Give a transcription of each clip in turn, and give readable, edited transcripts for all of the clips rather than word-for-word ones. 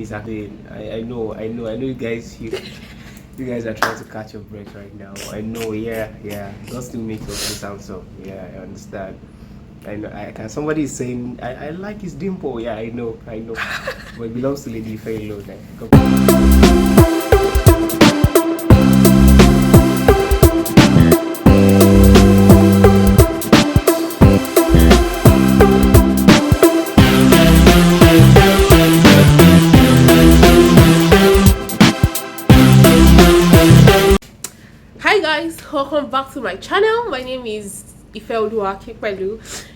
Miss Aden. I know you guys you guys are trying to catch your breath right now. I know, yeah. God still makes us handsome. Yeah, I understand. I know. Somebody is saying I like his dimple. Yeah, I know. But it belongs to Lady Ifeoluwa. Welcome back to my channel. My name is Ifeoluwa.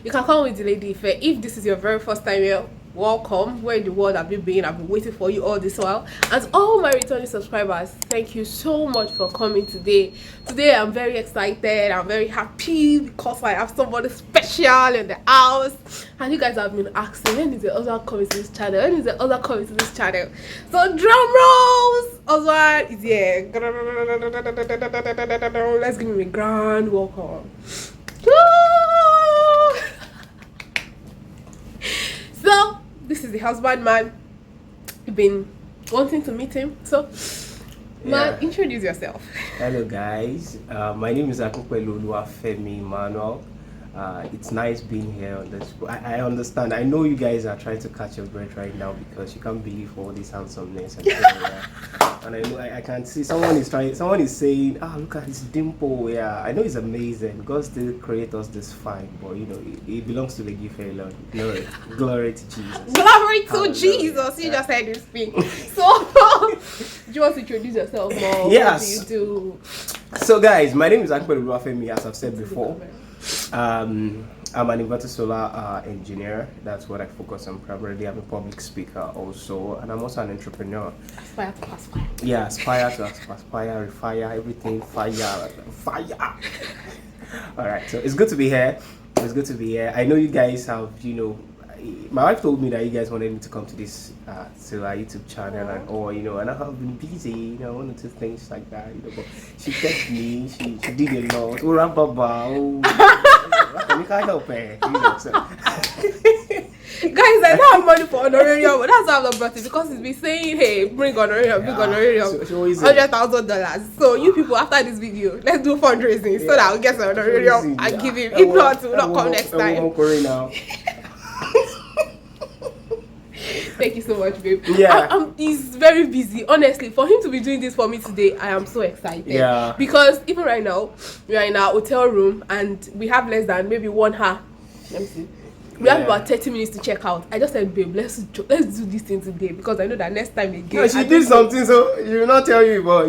You can call me the Lady Ife. If this is your very first time here, welcome. Where in the world have you been? I've been waiting for you all this while. And all my returning subscribers, thank you so much for coming today. Today I'm very excited. I'm very happy because I have somebody special in the house. And you guys have been asking, when is the other coming to this channel? When is the other coming to this channel? So drum rolls! Oswald is here. Let's give him a grand welcome. So this is the husband man. You've been wanting to meet him. So man, introduce yourself. Hello guys. My name is Oluwafemi Manuel. It's nice being here on this. I understand. I know you guys are trying to catch your breath right now because you can't believe all this handsomeness and I know I can see someone is saying, look at his dimple. Yeah, I know it's amazing. God still created us this fine, but you know it belongs to the gift alone. Glory to Jesus. Glory to Jesus. You just said this thing. So do you want to introduce yourself more? Yes. What do you do? So guys, my name is Oluwafemi, as I've said before. I'm an inverter solar engineer. That's what I focus on primarily. I'm a public speaker also, and I'm also an entrepreneur. Aspire to aspire. Yeah, aspire to aspire, refire, everything, fire. All right, so it's good to be here. I know you guys have, my wife told me that you guys wanted me to come to this to our YouTube channel and all, and I have been busy, one or two things like that, but she texted me, she did a lot. You can't help her, so. Guys, I don't have money for honorarium, but that's why I'm not brought it, because it's been saying, hey, bring honorarium, $100,000. So you people, after this video, let's do fundraising so that I'll get some honorarium and give him. If not, we'll not come next time. Thank you so much, babe. Yeah. He's very busy. Honestly, for him to be doing this for me today, I am so excited. Yeah. Because even right now, we are in our hotel room and we have less than maybe 1 hour. Let me see. We have about 30 minutes to check out. I just said, babe, let's do this thing today because I know that next time again. No, she did something, so you will not tell you, but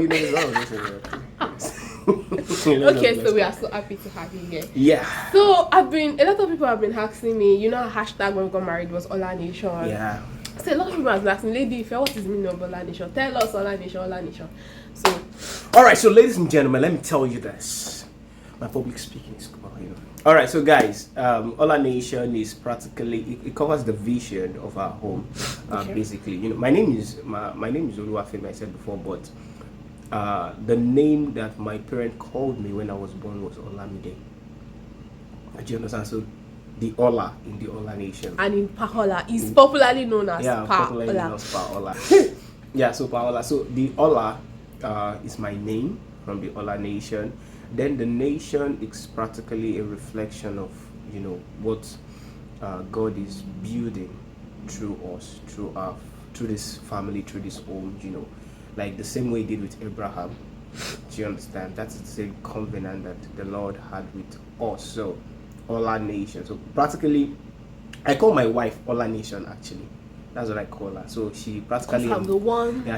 Okay, so we are so happy to have you here. Yeah. So a lot of people have been asking me, our hashtag when we got married was Ola Nation. Yeah. So a lot of people have been asking, Lady Ife, what is the meaning of Ola Nation? Tell us Ola Nation. So alright, so ladies and gentlemen, let me tell you this. My public speaking is Alright, so guys, Ola Nation is practically it covers the vision of our home. Basically, my name is Oluwafemi, I said before, but the name that my parent called me when I was born was Olamide. Do you understand? So the Ola in the Ola Nation. And in Paola is popularly known as popularly known as Paola. Yeah, so Paola. So the Ola is my name from the Ola Nation. Then the nation is practically a reflection of what God is building through us, through this family, through this home, like the same way he did with Abraham. Do you understand? That's the same covenant that the Lord had with us. So Ola Nation. So practically, I call my wife Ola Nation. Actually, that's what I call her. So she practically,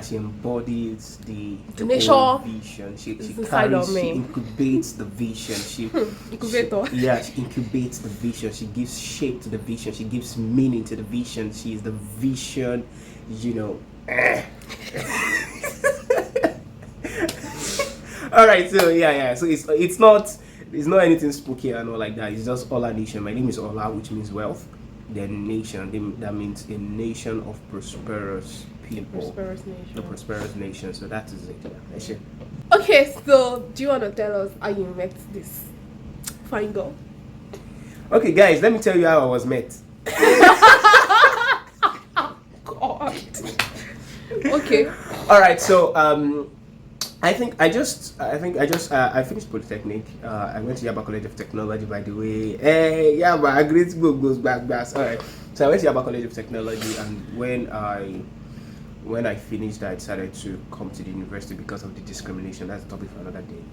she embodies the nation vision. She incubates the vision. She incubates the vision. She gives shape to the vision. She gives meaning to the vision. She is the vision. All right. So so it's not anything spooky and all like that. It's just Ola Nation. My name is Ola, which means wealth. Then nation, that means a nation of prosperous people. The prosperous nation. So that is it. Okay, so do you want to tell us how you met this fine girl? Okay, guys, let me tell you how I was met. God. Okay. All right, so I finished Polytechnic. I went to Yaba College of Technology, by the way. Hey, yeah, but a great book goes back. All right, so I went to Yaba College of Technology, and when I finished, I decided to come to the university because of the discrimination. That's a topic for another day.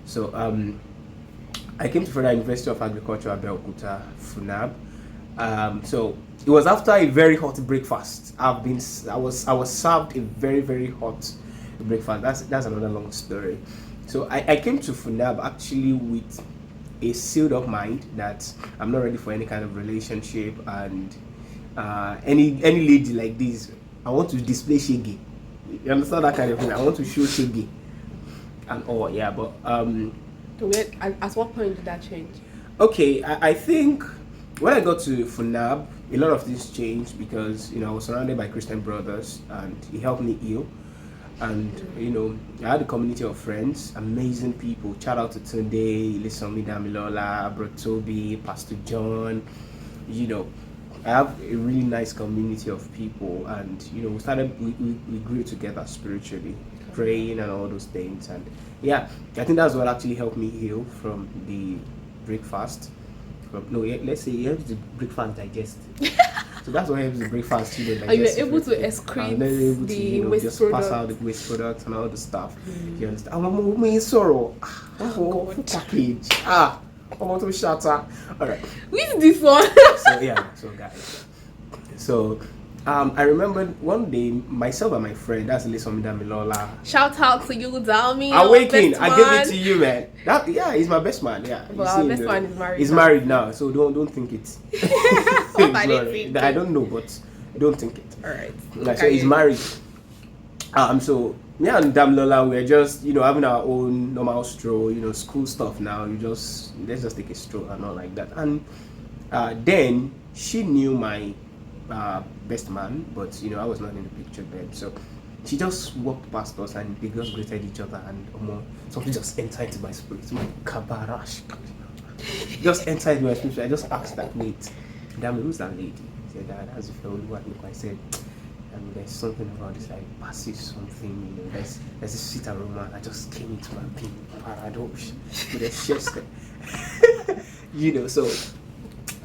So I came to Federal University of Agriculture, Abeokuta, Funab. So it was after a very hot breakfast. I was served a very very hot breakfast. That's another long story. So I came to Funab actually with a sealed up mind that I'm not ready for any kind of relationship, and any lady like this, I want to display shaggy. You understand that kind of thing? I want to show shaggy and all. Yeah, but At what point did that change? okay, I think when I got to Funab, a lot of things changed because I was surrounded by Christian brothers, and he helped me heal. And I had a community of friends, amazing people. Shout out to Tunde, Ilisomi Damilola, Bro Toby, Pastor John. I have a really nice community of people, and we grew together spiritually, praying and all those things. And yeah, I think that's what actually helped me heal from the breakfast. Let's say it helps the breakfast digest. So that's what helps the breakfast digest. And you were able to excrete the waste just products. pass out the waste products and all the stuff. You understand? I'm in sorrow. God. Package. I want to shatter. All right. Who is this one? So guys. So I remember one day myself and my friend, that's Ilisomi Damilola. Shout out to you, Dami. Awaken, I gave it to you, man. He's my best man. Yeah, But our best man is married. He's married now, so don't think it. What are they thinking? I don't know, but don't think it. All right. Like, so he's married. So me and Damilola, we're just having our own normal stroll. School stuff now. Let's just take a stroll and all like that. And then she knew my best man, but I was not in the picture then. So she just walked past us, and they just greeted each other, and something just entered into my spirit. My kabarash just entered into my spirit. I just asked that, wait, damn, who's that lady? He said, that's Ifeoluwa. I said, there's something about this, like passive something, there's this sweet aroma that just came into my being, paradox with a chest.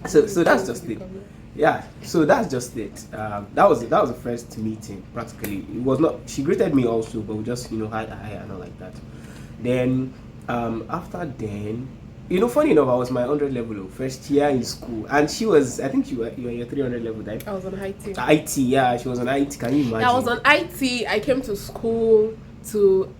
So that's just it. Yeah, so that's just it. That was the first meeting. Practically, it was not. She greeted me also, but we just hi and all like that. Then after then, funny enough, I was my 100 level first year in school, and she was. I think you were your 300 level, right? I was on IT. IT, yeah, she was on IT. Can you imagine? I was on IT. I came to school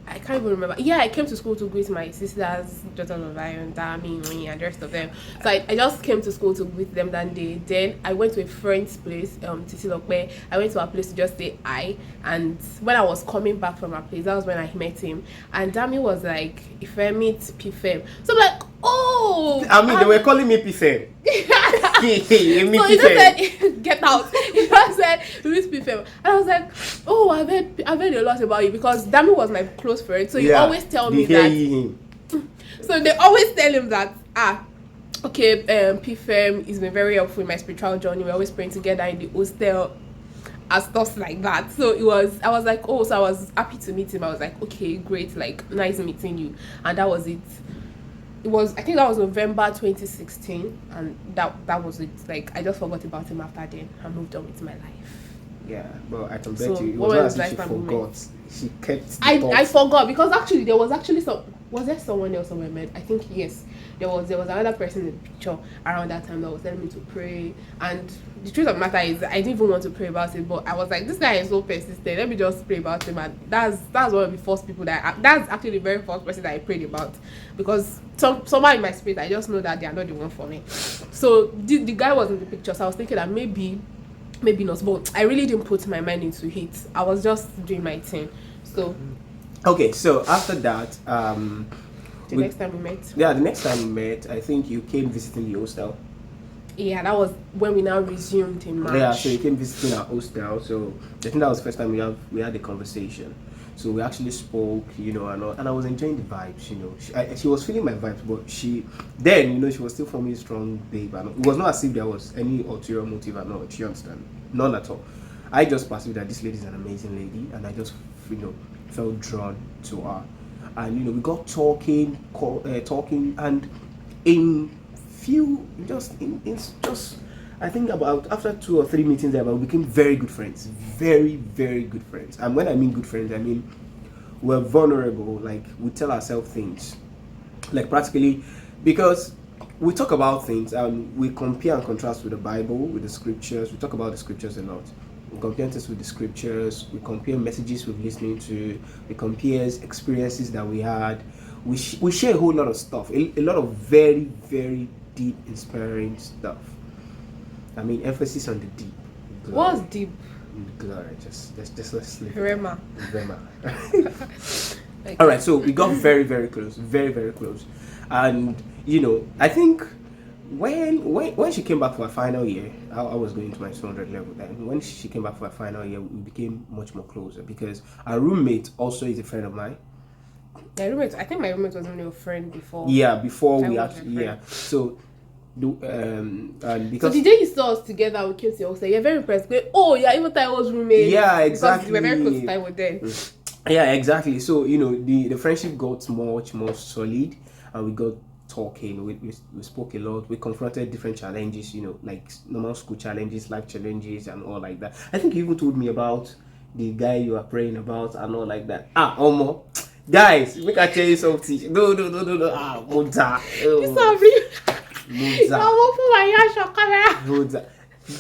I can't even remember. Yeah, I came to school to greet my sisters, Jota Lion, Dami, and the rest of them. So I just came to school to greet them that day. Then I went to a friend's place, Titi Lokpe. I went to her place to just say hi. And when I was coming back from her place, that was when I met him. And Dami was like, if I meet Pifem. So I'm like, oh! They were calling me Pifem. So he just said, get out. He just said, who is Pifem? And I was like, oh, I've heard a lot about you, because Dami was my close friend. So you always tell me that. So they always tell him that, okay, Pifem has been very helpful in my spiritual journey. We're always praying together in the hostel and stuff like that. So I was like, oh, so I was happy to meet him. I was like, okay, great, like, nice meeting you. And that was it. I think that was November 2016, and that was it. Like, I just forgot about him after then and moved on with my life. Yeah, but I can bet you it was not as if she forgot. She kept I forgot, because actually there was there someone else on my mind? I think yes. There was another person in the picture around that time that was telling me to pray, and the truth of the matter is I didn't even want to pray about it, but I was like, this guy is so persistent, let me just pray about him. And that's one of the first people that's actually the very first person that I prayed about, because somewhere in my spirit I just know that they are not the one for me. So the guy was in the picture, so I was thinking that maybe not, but I really didn't put my mind into it. I was just doing my thing. So okay, so after that, the next time we met. Yeah, the next time we met, I think you came visiting the hostel. Yeah, that was when we now resumed in March. Yeah, so you came visiting our hostel. So I think that was the first time we had a conversation. So we actually spoke, and I was enjoying the vibes. She was feeling my vibes, but she was still forming a strong babe. And it was not as if there was any ulterior motive at all. She understand, none at all. I just perceived that this lady is an amazing lady, and I just, felt drawn to her. And we got talking, and in few, just I think about after 2 or 3 meetings there, we became very good friends, very very good friends. And when I mean good friends, I mean we're vulnerable. Like, we tell ourselves things, like, practically, because we talk about things and we compare and contrast with the Bible, with the scriptures. We talk about the scriptures a lot. We compare things with the scriptures. We compare messages we've listening to. We compare experiences that we had. We share a whole lot of stuff, a lot of very very deep, inspiring stuff. I mean, emphasis on the deep. What's deep? Glory. Just let's leave it. Rema. Okay. All right, so we got very very close, very very close, and I think when she came back for her final year, I was going to my 200 level then. When she came back for her final year, we became much more closer because our roommate also is a friend of mine. I think my roommate was only a friend before. Yeah, before we actually, yeah. So, because so the day you saw us together, we came to your hostel. You're very impressed. Going, oh yeah, even though I was roommates. Yeah, exactly. Because we were very close to time with them. Yeah, exactly. So the friendship got much more solid, and we got talking. We spoke a lot. We confronted different challenges. Like normal school challenges, life challenges, and all like that. I think you even told me about the guy you were praying about and all like that. Omo. Guys, make I tell you something. No. Muda. Muda.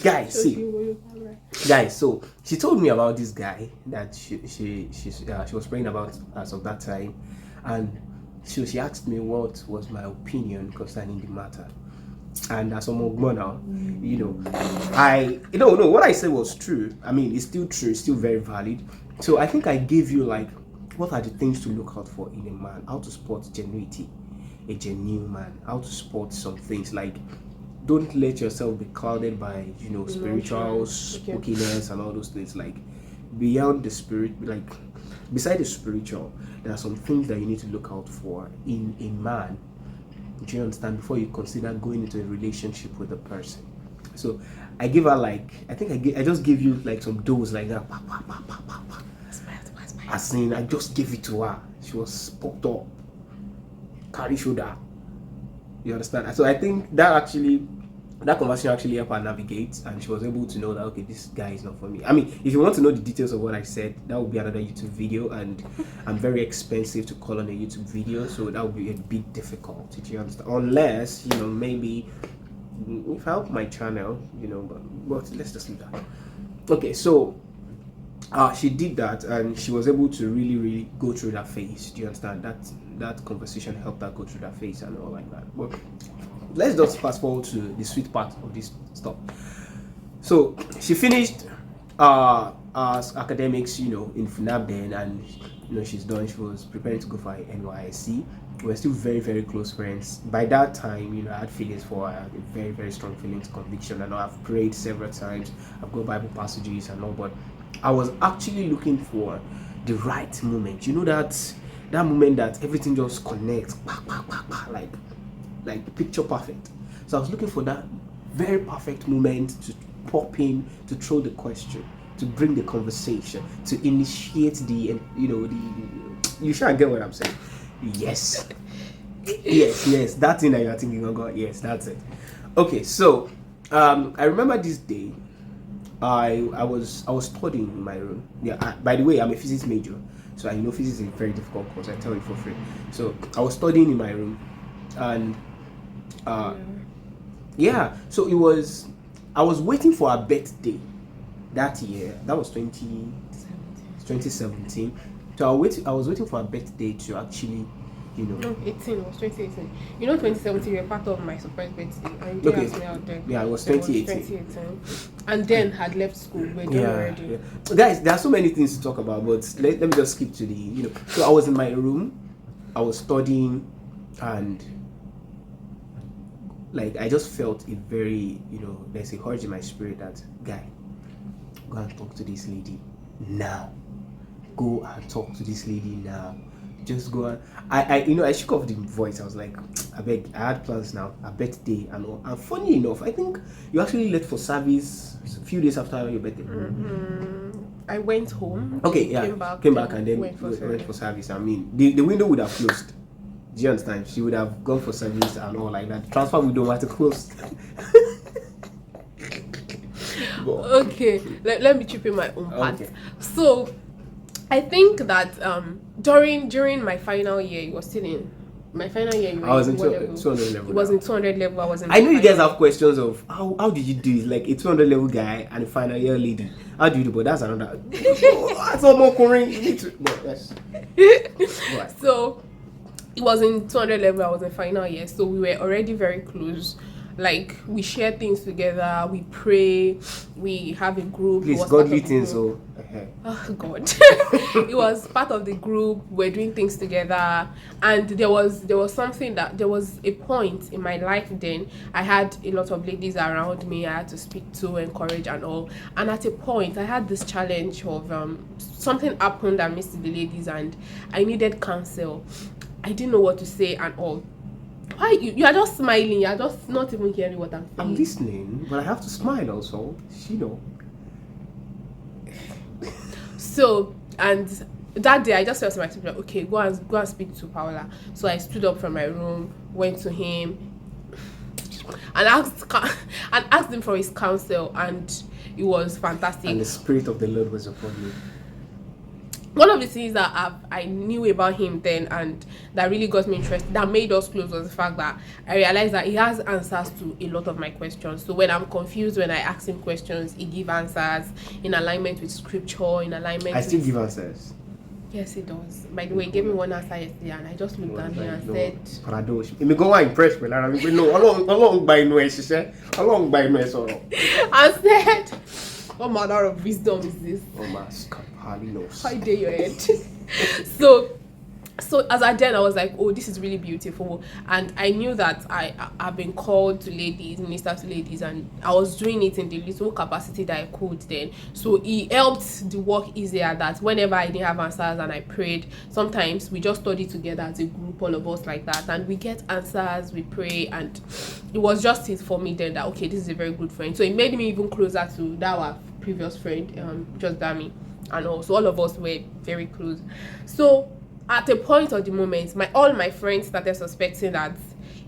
Guys, see. Guys, so she told me about this guy that she was praying about as of that time, and she asked me what was my opinion concerning the matter. And as a Mogmo now, what I said was true. I mean, it's still true, it's still very valid. So I think I gave you like, what are the things to look out for in a man? How to spot genuinity, a genuine man. How to spot some things, like, don't let yourself be clouded by spiritual spookiness and all those things. Like, beyond the spirit, like beside the spiritual, there are some things that you need to look out for in a man. Do you understand? Before you consider going into a relationship with a person. So I give her like, I just gave you like some dose like that. As in, I just gave it to her. She was spot up, carry shoulder. You understand? So I think that conversation actually helped her navigate, and she was able to know that, okay, this guy is not for me. I mean, if you want to know the details of what I said, that would be another YouTube video, and I'm very expensive to call on a YouTube video, so that would be a bit difficult. Do you understand? Unless maybe if I help my channel, but let's just leave that. Okay, so she did that, and she was able to really really go through that phase. Do you understand? That conversation helped her go through that phase and all like that. But let's just fast forward to the sweet part of this stuff. So she finished academics, in FUNAB then, and she's done. She was preparing to go for NYSC. We're still very very close friends. By that time, I had feelings for her. I had a very very strong feelings, conviction, and I've prayed several times. I've got Bible passages and all, but I was actually looking for the right moment. That moment that everything just connects, like picture perfect. So I was looking for that very perfect moment to pop in, to throw the question, to bring the conversation, to initiate the you sure get what I'm saying? Yes. Yes, that thing that you're thinking of, God, yes, that's it. Okay, so I remember this day. I was studying in my room. Yeah. By the way, I'm a physics major, so I know physics is a very difficult course. I tell you for free. So I was studying in my room, and So I was waiting for a birthday that year. That was 2017. So I was waiting for a birthday to actually, No, 18. It was 2018. 2017, you were part of my surprise birthday. And you asked me out there. Yeah, it was so 2018. It was 2018. And then had left school. We're done already. Yeah. Guys, there are so many things to talk about, but let me just skip to the, So I was in my room. I was studying, and like I just felt a very, there's a urge in my spirit that, guy, go and talk to this lady now. Go and talk to this lady now. just go on. I shook off the voice. I was like, I beg, I had plans now, a birthday and all. And funny enough, I think you actually left for service a few days after your birthday. I went home. Okay, yeah, came back and then went went for service. I mean, the window would have closed. Do you understand? She would have gone for service and all like that. The transfer window might have closed. Okay, let me chip in my own part. Okay. So I think that during my final year, it was still in my final year. I was in what level? 200 level. It was in 200 level. I was in. I know you guys final. have questions of how did you do it? Like a 200 level guy and a final year lady. How do you do? But that's another. That's all more current. You need to. But yes. Right. So it was in 200 level. I was in final year, so we were already very close. Like we share things together, we pray, we have a group. Please, godly things. So. Oh God, it was part of the group. We're doing things together, and there was something that there was a point in my life. Then I had a lot of ladies around me. I had to speak to, encourage, and all. And at a point, I had this challenge of something happened amidst the ladies, and I needed counsel. I didn't know what to say and all. Why you are just smiling? You are just not even hearing what I'm saying. I'm listening, but I have to smile also. You know. So, and that day I just felt to myself like, okay, go and speak to Paola. So I stood up from my room, went to him, and asked him for his counsel, and it was fantastic. And the Spirit of the Lord was upon me. One of the things that I knew about him then and that really got me interested, that made us close, was the fact that I realized that he has answers to a lot of my questions. So when I'm confused, when I ask him questions, he gives answers in alignment with scripture, in alignment I still with... give answers. Yes, he does. By the way, he gave me one answer yesterday and I just looked at him and said... Paradox. Me go impressed me. I mean, no, along by no, she said, along by no, so. I said, what manner of wisdom is this? Oh my knows. How dare your head? So as I then I was like, oh, this is really beautiful, and I knew that I've been called to ladies, minister to ladies, and I was doing it in the little capacity that I could then. So it helped the work easier, that whenever I didn't have answers and I prayed, sometimes we just study together as a group, all of us like that, and we get answers, we pray, and it was just it for me then that okay, this is a very good friend. So it made me even closer to that our previous friend, just Dami. And also all of us were very close. So at a point of the moment, all my friends started suspecting that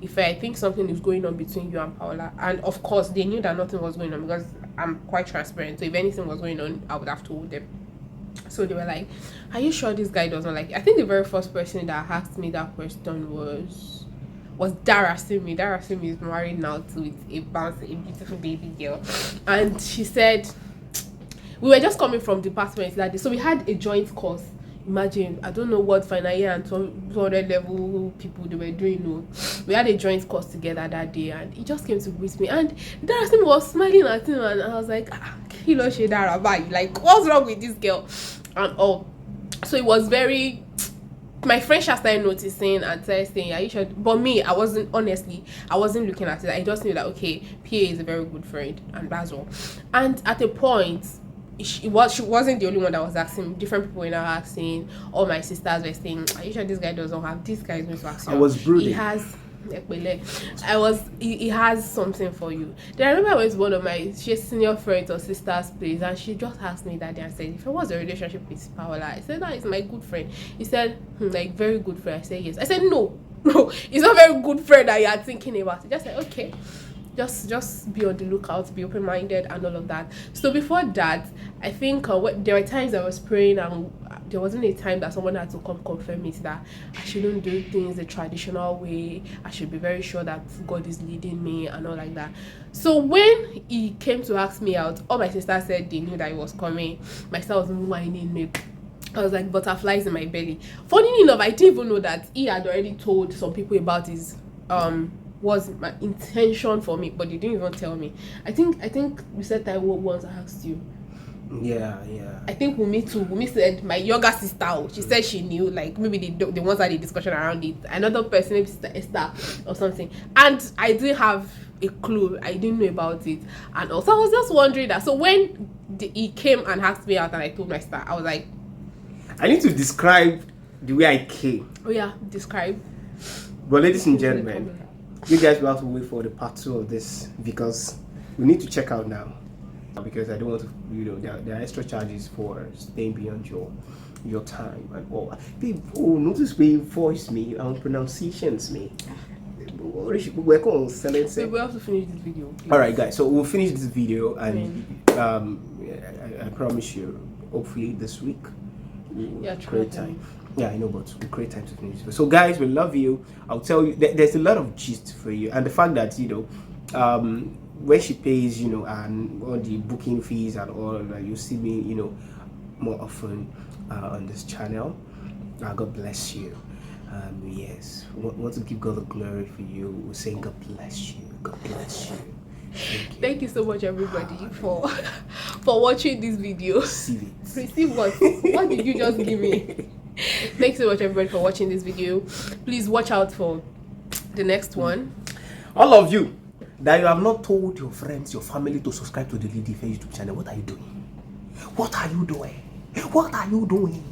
if I think something is going on between you and Paola, and of course they knew that nothing was going on because I'm quite transparent. So if anything was going on, I would have told them. So they were like, "Are you sure this guy doesn't like you?" I think the very first person that asked me that question was Darasimi. Darasimi is married now to a beautiful baby girl, and she said. We were just coming from departments that day, so we had a joint course. Imagine, I don't know what final year and 200 level people they were doing. No, we had a joint course together that day, and he just came to greet me, and Darasimi was smiling at him, and I was like, Kilo Shedara, like, what's wrong with this girl? And all. So it was very. My friends just started noticing and started saying, "Are you sure?" But me, I wasn't looking at it. I just knew that okay, PA is a very good friend, and that's all. And at a point. She wasn't the only one that was asking. Different people were now asking. All my sisters were saying, "Are you sure this guy doesn't have? This guy is going to ask you." I was brooding. He has something for you. Then I remember I went to one of my senior friends or sisters' place, and she just asked me that day and said, "If it was a relationship with Paola," I said, "That is my good friend." He said, "Like very good friend." I said, "Yes." I said, "No, it's not very good friend that you are thinking about." He just said, "Okay." Just be on the lookout, be open-minded and all of that. So before that, I think there were times I was praying and there wasn't a time that someone had to come confirm it that I shouldn't do things the traditional way. I should be very sure that God is leading me and all like that. So when he came to ask me out, all my sisters said they knew that he was coming. My sister was whining me. I was like butterflies in my belly. Funny enough, I didn't even know that he had already told some people about his was my intention for me, but you didn't even tell me. I think you said that once I asked you. Yeah. I think Wumi said my younger sister. She said she knew, like maybe the ones had a discussion around it. Another person, maybe Sister Esther or something. And I didn't have a clue. I didn't know about it. And also I was just wondering that. So when he came and asked me out and I told my sister, I was like, I need to describe the way I came. Oh yeah, describe. But ladies and gentlemen, you guys will have to wait for the part 2 of this because we need to check out now. Because I don't want to, there are extra charges for staying beyond your time and all. People notice we voice me and pronunciations me. We're going to sell it. So we have to finish this video. Please. All right, guys. So we'll finish this video, and I promise you, hopefully this week, we'll create time. Yeah, I know, but we'll create time to finish. So, guys, we love you. I'll tell you, there's a lot of gist for you, and the fact that when she pays, and all the booking fees and all, you see me, more often on this channel. God bless you. Yes, we want to give God the glory for you. We're saying God bless you. God bless you. Thank you so much, everybody, for watching this video. Receive what? What did you just give me? Thanks so much, everybody, for watching this video. Please watch out for the next one. All of you that you have not told your friends, your family to subscribe to the Lady Ife YouTube channel, what are you doing? What are you doing? What are you doing?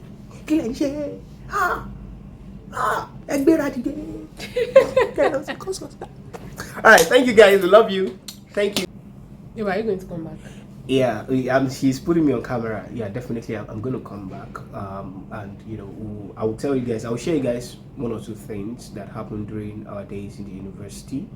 Alright, thank you guys. I love you. Thank you. Yeah, are you going to come back? Yeah, she's putting me on camera. Yeah, definitely I'm going to come back. And I will tell you guys, I will share you guys one or two things that happened during our days in the university.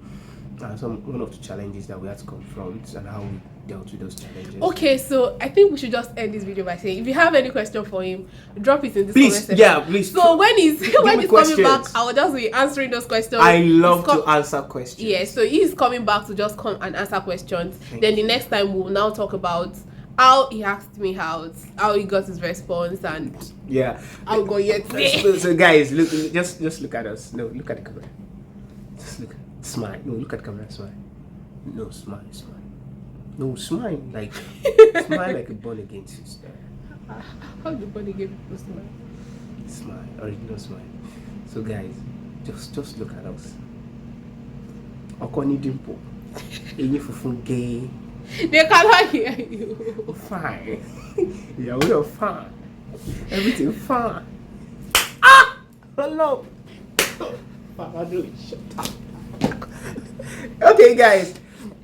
One of the challenges that we had to confront and how we dealt with those challenges. Okay, so I think we should just end this video by saying, if you have any question for him, drop it in this comment section. Yeah, please. So when he's coming back, I will just be answering those questions. I love to answer questions. Yeah, so he's coming back to just come and answer questions. Then the next time we'll now talk about how he asked me out, how he got his response, and I'll go yet. So guys, look, just look at us. No, look at the camera. Just look. Smile. No, look at the camera. Smile. No, smile. No, smile like smile like a born again sister. How do born again people smile? Smile, original smile. So guys, just look at us. Okoni dimple. Any fufun gay. They cannot hear you. Fine. Yeah, we are fine. Everything fine. Hello. Shut up. Okay, guys.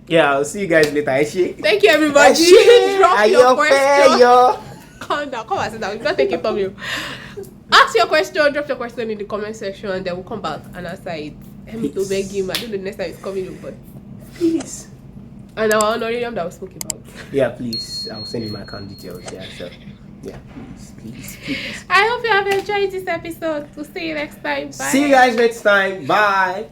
Yeah, I'll see you guys later. Thank you, everybody. Drop your question. Calm down. Come and sit down. It's not taking from you. Ask your question. Drop your question in the comment section, and then we'll come back and answer it. Let me to beg him. I don't know the next time it's coming up, but please. And our honorarium that we spoke about. Yeah, please. I'll send you my account details. Yeah, so. Yeah, please. I hope you have enjoyed this episode. We'll see you next time. Bye. See you guys next time. Bye.